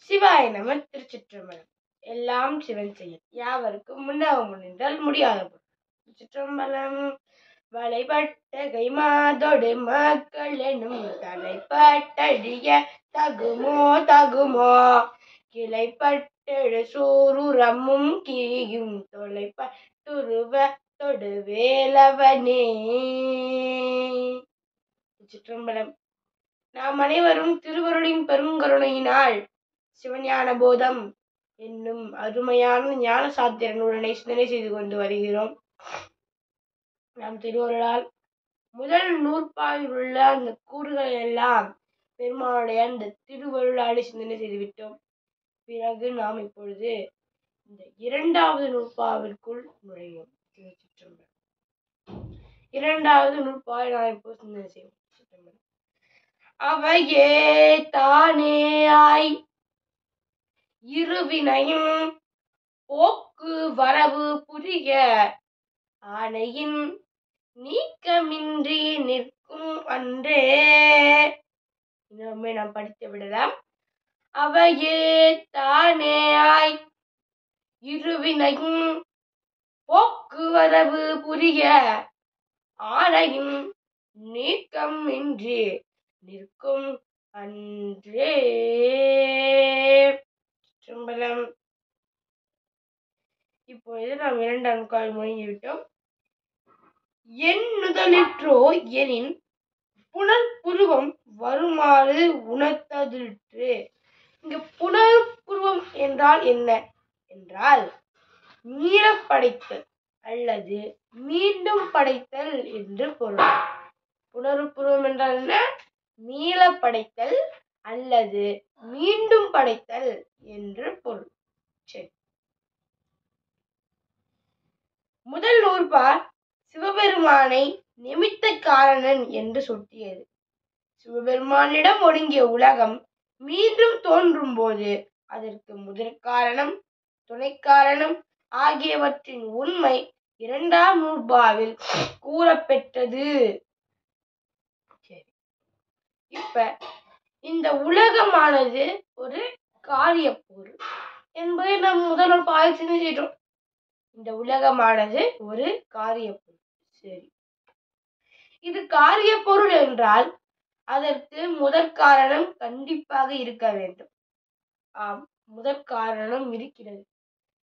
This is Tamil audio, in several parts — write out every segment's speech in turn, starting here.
சிவாய நம. திருச்சிற்றம்பலம். எல்லாம் சிவன் செயல், யாவருக்கும் முன்னாக முன்னின்றால் முடியாத பொருள். திருச்சிற்றம்பலம். வளைபட்ட கைமாதோடு மக்கள் எனும் தலைப்பட்டடிய தகுமோ தகுமோ, கிளைப்பட்டெழு சூருரமும் கீயும் தொலைப்பட்டுருவ தொடு வேலவனே. திருச்சிற்றம்பலம். நாம் அனைவரும் திருவருளின் பெருங்கருணையினால் சிவஞான போதம் என்னும் அருமையான ஞான சாத்திர நூலினை சிந்தனை செய்து கொண்டு வருகிறோம். நாம் திருவருளால் முதல் நூற்பாவில் உள்ள அந்த கூறுகளை எல்லாம் பெருமானுடைய அந்த திருவருளாலே சிந்தனை செய்துவிட்டோம். பிறகு நாம் இப்பொழுது இந்த இரண்டாவது நூற்பாவிற்குள் நுழைவோம். இரண்டாவது நூற்பாவை நாம் இப்போது சிந்தனை செய்வோம். அவையே தானேயாய் இருவினையும் போக்கு வரவு புரிய ஆணையின் நீக்கமின்றி நிற்கும் அன்றே. இன்னுமே நாம் படித்து விடலாம். அவையே தானேயாய் இருவினையும் போக்கு வரவு புரிய ஆணையின் நீக்கமின்றி நிற்கும் அன்றே. சிற்றம்பலம். இப்பொழுது நாம் இரண்டாம் கால் முழங்கிவிட்டோம். என் நுதலிற்றோ எனின் புனர்புருவம் வருமாறு உணர்த்ததிற்று. இங்கு புனர்புருவம் என்றால் என்ன என்றால் மீள படைத்தல் அல்லது மீண்டும் படைத்தல் என்று பொருள். புனர்புருவம் என்றால் என்ன? மீள படைத்தல் அல்லது மீண்டும் படைத்தல் என்று பொருள். சரி, முதல் நூற்பா சிவபெருமானை நிமித்த காரணன் என்று சுட்டியது. சிவபெருமானிடம் ஒடுங்கிய உலகம் மீண்டும் தோன்றும் போது அதற்கு முதற்காரணம், துணைக்காரணம் ஆகியவற்றின் உண்மை இரண்டாம் நூற்பாவில் கூறப்பெற்றது. இப்ப இந்த உலகமானது ஒரு காரிய பொருள் என்பதை நாம் முதல் நூற்பாவில் சிந்திச்சிட்டோம். இந்த உலகமானது ஒரு காரிய பொருள். சரி, இது காரிய பொருள் என்றால் அதற்கு முதற்காரணம் கண்டிப்பாக இருக்க வேண்டும். ஆம், முதற்காரணம் இருக்கிறது.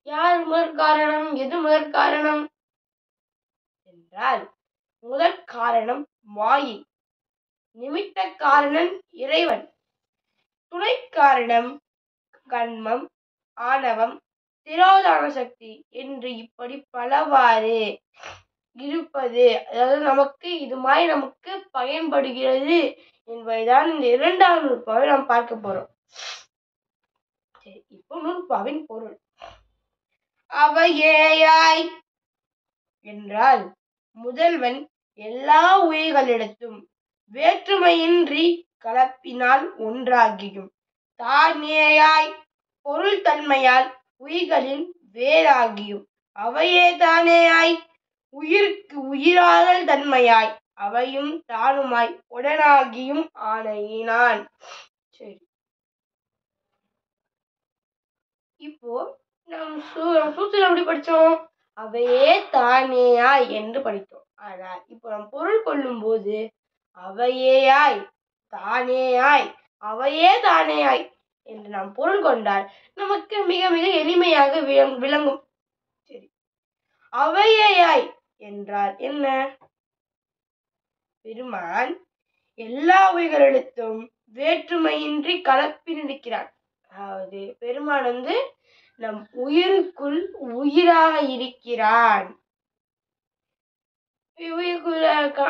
யார் முதற்காரணம்? எது முதற்காரணம் என்றால் முதற்காரணம் மாயை, நிமித்த காரணன் இறைவன், துணை காரணம் கண்மம், ஆணவம், திரோதான சக்தி என்று இப்படி பலவாறு இருப்பது. அதாவது நமக்கு இது மாதிரி நமக்கு பயன்படுகிறது என்பதுதான் இந்த இரண்டாம் நூற்பாவை நாம் பார்க்க போறோம். சரி, இப்போ நூற்பாவின் பொருள். அவையேயாய் என்றால் முதல்வன் எல்லா உயிர்களிடத்தும் வேற்றுமையின்றி கலப்பினால் ஒன்றாகியும், தானேயாய் பொருள் தன்மையால் உயிர்களின் வேறாகியும், அவையே தானேயாய் உயிருக்கு உயிராதல் தன்மையாய் அவையும் தானுமாய் உடனாகியும் ஆணையினான். சரி, இப்போ நாம் சூத்திரம் எப்படி படிச்சோம்? அவையே தானேயாய் என்று படித்தோம். ஆனால் இப்போ நாம் பொருள் கொள்ளும் போது அவையேயாய், தானேயாய், அவையே தானேயாய் என்று நாம் பொருள் கொண்டால் நமக்கு மிக மிக எளிமையாக விளங்கும். சரி, அவையேயாய் என்றால் என்ன? பெருமான் எல்லா உயிர்களிடத்தும் வேற்றுமையின்றி கலப்பில் இருக்கிறான். அதாவது பெருமான் நம் உயிருக்குள் உயிராக இருக்கிறான்.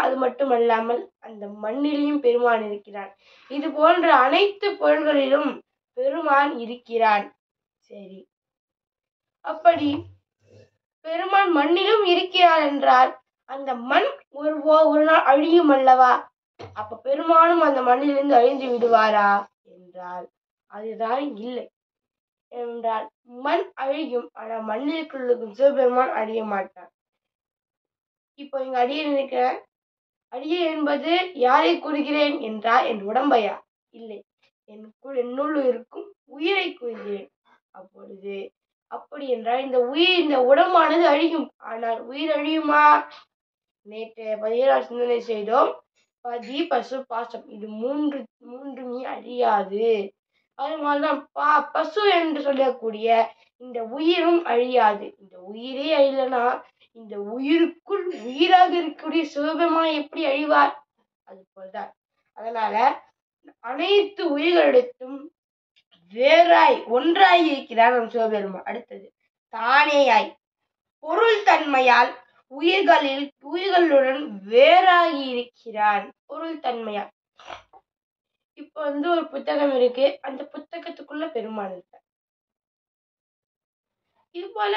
அது மட்டுமல்லாமல் அந்த மண்ணிலையும் பெருமான் இருக்கிறான். இது போன்ற அனைத்து பொருள்களிலும் பெருமான் இருக்கிறான். சரி, அப்படி பெருமான் மண்ணிலும் இருக்கிறான் என்றால் அந்த மண் ஒரு நாள் அழியும் அல்லவா? அப்ப பெருமானும் அந்த மண்ணிலிருந்து அழிந்து விடுவாரா என்றால் அதுதான் இல்லை. என்றால் மண் அழியும், ஆனா மண்ணிற்குள் சிவபெருமான் அழிய மாட்டார். இப்போ இங்க அடியேன் இருக்கிறேன். அடியேன் என்பது யாரை கூறுகிறேன் என்றால் என் உடம்பையா? இல்லை, என்னுள் இருக்கும் உயிரை கூறுகிறேன். அப்பொழுது அப்படி என்றால் இந்த உடம்பானது அழியும். ஆனால் உயிர் அழியுமா? நேற்றைய பதிவில் சிந்தனை செய்தோம். பதி, பசு, பாசம் இது மூன்றுமே அழியாது. அதனால்தான் பசு என்று சொல்லக்கூடிய இந்த உயிரும் அழியாது. இந்த உயிரே அழியலனா இந்த உயிருக்குள் உயிராக இருக்கக்கூடிய சிவபெருமான் எப்படி அழிவார்? அது போல்தான். அதனால அனைத்து உயிர்களிடத்தும் வேறாய் ஒன்றாய் இருக்கிறார் நம் சிவபெருமான். அடுத்தது தானேயாய் பொருள் தன்மையால் உயிர்களுடன் வேறாகி இருக்கிறான். பொருள் தன்மையால் இப்ப ஒரு புத்தகம் இருக்கு, அந்த புத்தகத்துக்குள்ள பெருமான் இருக்கார். இது போல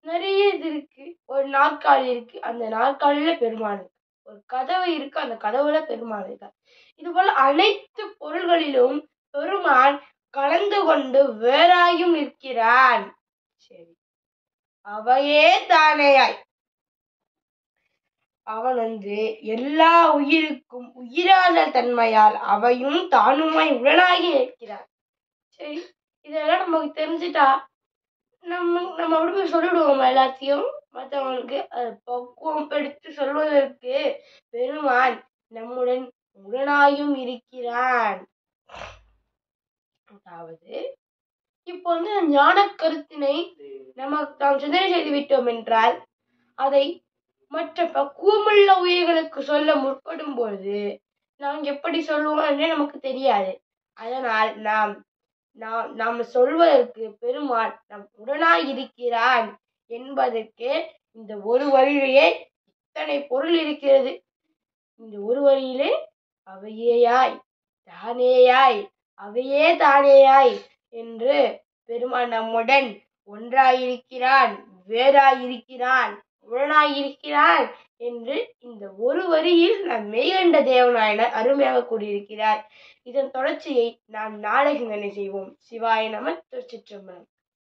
நிறைய இது இருக்கு. ஒரு நாற்காலி இருக்கு, அந்த நாற்காலியில பெருமான் இருக்கு. ஒரு கதவு இருக்கு, அந்த கதவுல பெருமான் இருக்கார். இது போல அனைத்து பொருள்களிலும் பெருமான் கலந்து கொண்டு வேறாயும் நிற்கிறான். சரி, அவையே தானேயாய் அவன் எல்லா உயிருக்கும் உயிரான தன்மையால் அவையும் தானுமாய் உடனாகி இருக்கிறான். சரி, இதெல்லாம் நமக்கு தெரிஞ்சுட்டா நம்ம அப்படி போய் சொல்லிடுவோம் எல்லாத்தையும். மற்றவங்களுக்கு பக்குவம் எடுத்து சொல்வதற்கு பெருமான் நம்முடன் உடனாயும் இருக்கிறான். அதாவது இப்போ ஞான கருத்தினை நாம் சிந்தனை செய்து விட்டோம் என்றால் அதை மற்ற பக்குவமுள்ள உயிர்களுக்கு சொல்ல முற்படும் பொழுது நாம் எப்படி சொல்லுவோம் என்றே நமக்கு தெரியாது. அதனால் நாம் சொல்வதற்கு பெருமான் நம் உடனாய் இருக்கிறான் என்பதற்கு இந்த ஒரு வரியிலேயே இத்தனை பொருள் இருக்கிறது. இந்த ஒரு வரியிலே அவையேயாய் தானேயாய் அவையே தானேயாய் என்று பெருமான் நம்முடன் ஒன்றாயிருக்கிறான், வேறாயிருக்கிறான், உடனாயிருக்கிறான் என்று இந்த ஒரு வரியில் நாம் மெய்கண்ட தேவநாயனார் அருமையாக கூறியிருக்கிறார். இதன் தொடர்ச்சியை நாம் நாளை சிந்தனை செய்வோம். சிவாய நம. திருச்சிற்றம்பலம்.